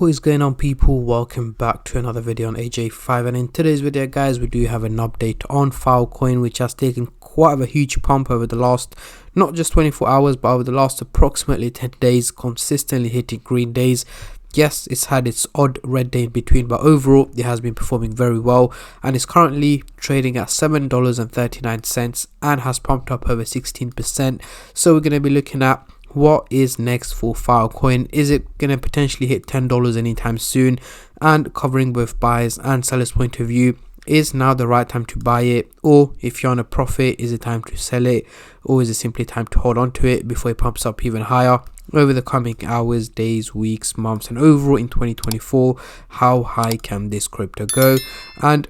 What is going on, people? Welcome back to another video on AJ5, and in today's video guys we do have an update on Filecoin, which has taken quite a huge pump over the last not just 24 hours but over the last approximately 10 days, consistently hitting green days. Yes, it's had its odd red day in between, but overall it has been performing very well and is currently trading at $7.39 and has pumped up over 16%. So we're going to be looking at what is next for Filecoin. Is it going to potentially hit $10 anytime soon? And covering both buyers and sellers point of view, is now the right time to buy it? Or if you're on a profit, is it time to sell it? Or is it simply time to hold on to it before it pumps up even higher over the coming hours, days, weeks, months, and overall in 2024? How high can this crypto go? And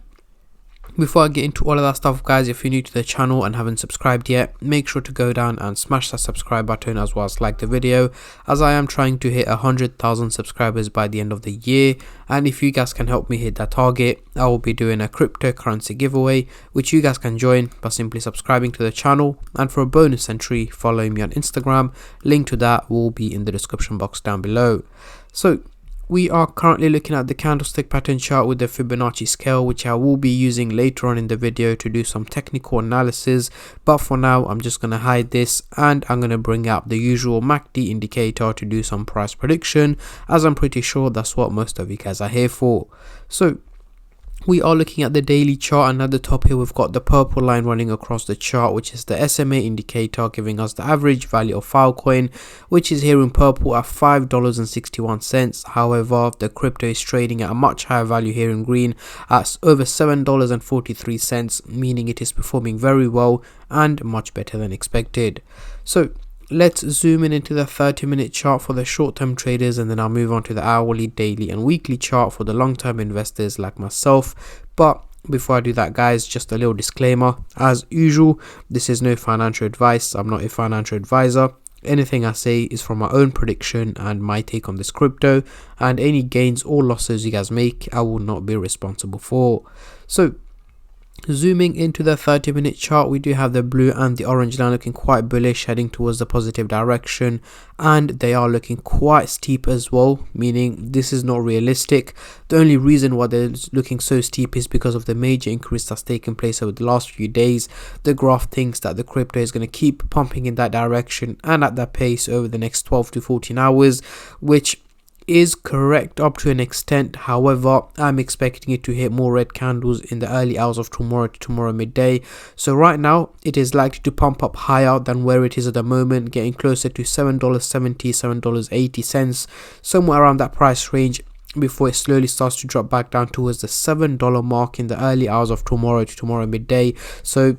before I get into all of that stuff guys, if you're new to the channel and haven't subscribed yet, make sure to go down and smash that subscribe button, as well as like the video, as I am trying to hit 100,000 subscribers by the end of the year. And if you guys can help me hit that target, I will be doing a cryptocurrency giveaway, which you guys can join by simply subscribing to the channel, and for a bonus entry, following me on Instagram. Link to that will be in the description box down below. So we are currently looking at the candlestick pattern chart with the Fibonacci scale, which I will be using later on in the video to do some technical analysis. But for now, I'm just going to hide this and I'm going to bring up the usual MACD indicator to do some price prediction, as I'm pretty sure that's what most of you guys are here for. So we are looking at the daily chart, and at the top here we've got the purple line running across the chart, which is the SMA indicator, giving us the average value of Filecoin, which is here in purple at $5.61. However, the crypto is trading at a much higher value here in green at over $7.43, meaning it is performing very well and much better than expected. So let's zoom in into the 30-minute chart for the short-term traders, and then I'll move on to the hourly, daily and weekly chart for the long-term investors like myself. But before I do that guys, just a little disclaimer. As usual, this is no financial advice. I'm not a financial advisor. Anything I say is from my own prediction and my take on this crypto, and any gains or losses you guys make, I will not be responsible for. So zooming into the 30-minute chart, we do have the blue and the orange line looking quite bullish, heading towards the positive direction, and they are looking quite steep as well, meaning this is not realistic. The only reason why they're looking so steep is because of the major increase that's taken place over the last few days. The graph thinks that the crypto is going to keep pumping in that direction and at that pace over the next 12 to 14 hours, which is correct up to an extent. However, I'm expecting it to hit more red candles in the early hours of tomorrow midday. So right now it is likely to pump up higher than where it is at the moment, getting closer to $7.70, $7.80, somewhere around that price range, before it slowly starts to drop back down towards the $7 mark in the early hours of tomorrow midday. So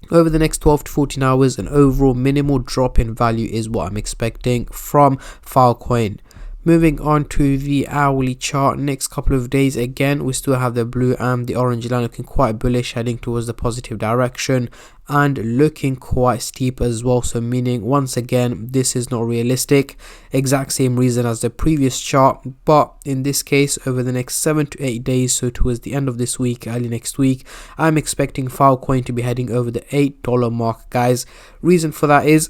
over the next 12 to 14 hours, an overall minimal drop in value is what I'm expecting from Filecoin. Moving on to the hourly chart, next couple of days, again we still have the blue and the orange line looking quite bullish, heading towards the positive direction and looking quite steep as well. So meaning, once again, this is not realistic. Exact same reason as the previous chart, but in this case over the next 7 to 8 days, so towards the end of this week, early next week, I'm expecting Filecoin to be heading over the $8 mark guys. Reason for that is,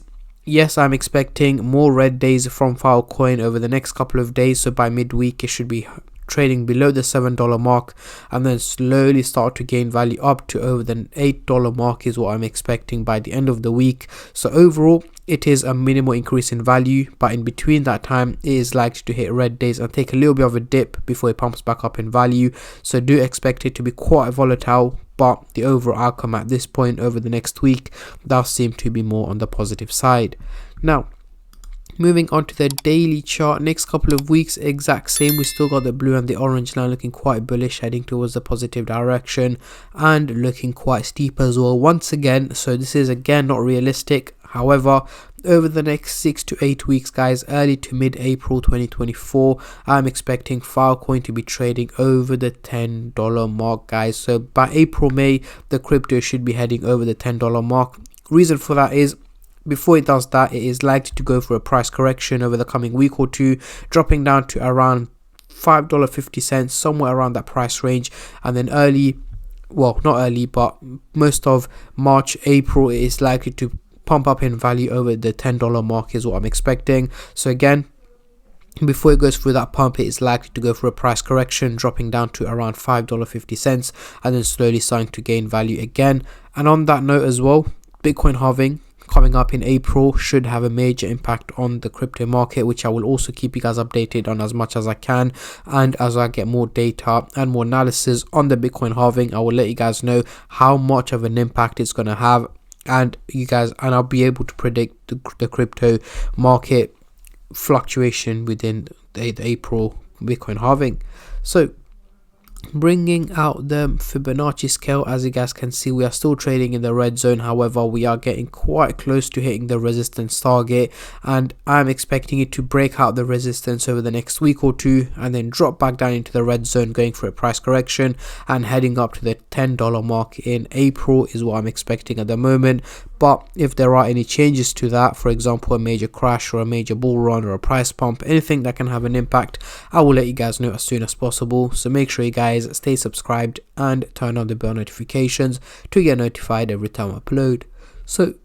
yes, I'm expecting more red days from Filecoin over the next couple of days. So by midweek it should be trading below the $7 mark and then slowly start to gain value up to over the $8 mark is what I'm expecting by the end of the week. So overall it is a minimal increase in value, but in between that time it is likely to hit red days and take a little bit of a dip before it pumps back up in value. So do expect it to be quite volatile, but the overall outcome at this point over the next week does seem to be more on the positive side. Now moving on to the daily chart, next couple of weeks, exact same. We still got the blue and the orange line looking quite bullish, heading towards the positive direction and looking quite steep as well once again. So this is again not realistic. However, over the next 6 to 8 weeks guys, early to mid-April 2024, I'm expecting Filecoin to be trading over the $10 mark guys. So by April, May, the crypto should be heading over the $10 mark. Reason for that is, before it does that, it is likely to go for a price correction over the coming week or two, dropping down to around $5.50, somewhere around that price range, and then not early, but most of March, April, it is likely to pump up in value over the $10 mark is what I'm expecting. So again, Before it goes through that pump, it is likely to go through a price correction, dropping down to around $5.50 and then slowly starting to gain value again. And on that note as well, Bitcoin halving coming up in April should have a major impact on the crypto market, which I will also keep you guys updated on as much as I can. And as I get more data and more analysis on the Bitcoin halving, I will let you guys know how much of an impact it's going to have, and I'll be able to predict the crypto market fluctuation within the April Bitcoin halving. So bringing out the Fibonacci scale, as you guys can see, we are still trading in the red zone. However, we are getting quite close to hitting the resistance target, and I'm expecting it to break out the resistance over the next week or two and then drop back down into the red zone, going for a price correction and heading up to the $10 mark in April is what I'm expecting at the moment. But if there are any changes to that, for example a major crash or a major bull run or a price pump, anything that can have an impact, I will let you guys know as soon as possible. So make sure you guys stay subscribed and turn on the bell notifications to get notified every time I upload. So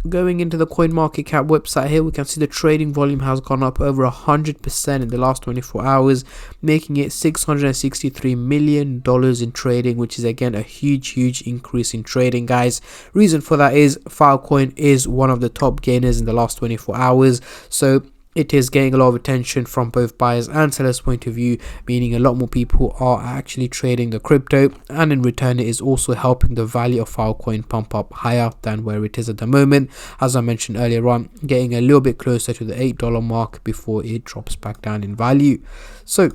going into the Coin Market Cap website here, we can see the trading volume has gone up over 100% in the last 24 hours, making it $663 million in trading, which is again a huge increase in trading, guys. Reason for that is Filecoin is one of the top gainers in the last 24 hours, so it is getting a lot of attention from both buyers and sellers point of view, meaning a lot more people are actually trading the crypto, and in return it is also helping the value of Filecoin pump up higher than where it is at the moment. As I mentioned earlier on, getting a little bit closer to the $8 mark before it drops back down in value. So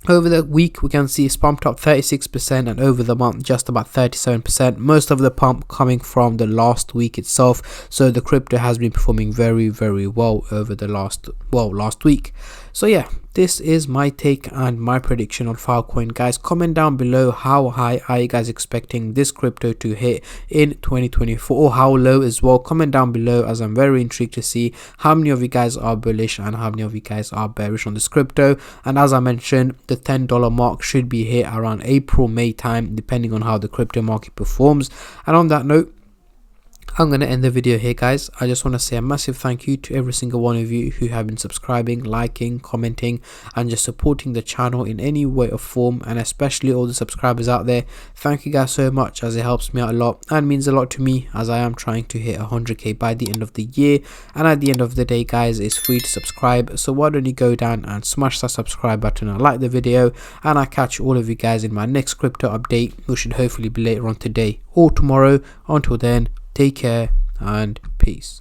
over the week we can see it's pumped up 36%, and over the month just about 37%, most of the pump coming from the last week itself. So the crypto has been performing very well over the last week. So yeah, this is my take and my prediction on Filecoin, guys. Comment down below how high are you guys expecting this crypto to hit in 2024, or how low as well. Comment down below, as I'm very intrigued to see how many of you guys are bullish and how many of you guys are bearish on this crypto. And as I mentioned, the $10 mark should be hit around April-May time, depending on how the crypto market performs. And on that note, I'm going to end the video here, guys. I just want to say a massive thank you to every single one of you who have been subscribing, liking, commenting and just supporting the channel in any way or form, and especially all the subscribers out there. Thank you guys so much, as it helps me out a lot and means a lot to me, as I am trying to hit 100k by the end of the year. And at the end of the day, guys, it's free to subscribe, so why don't you go down and smash that subscribe button and like the video, and I'll catch all of you guys in my next crypto update, which should hopefully be later on today or tomorrow. Until then, take care and peace.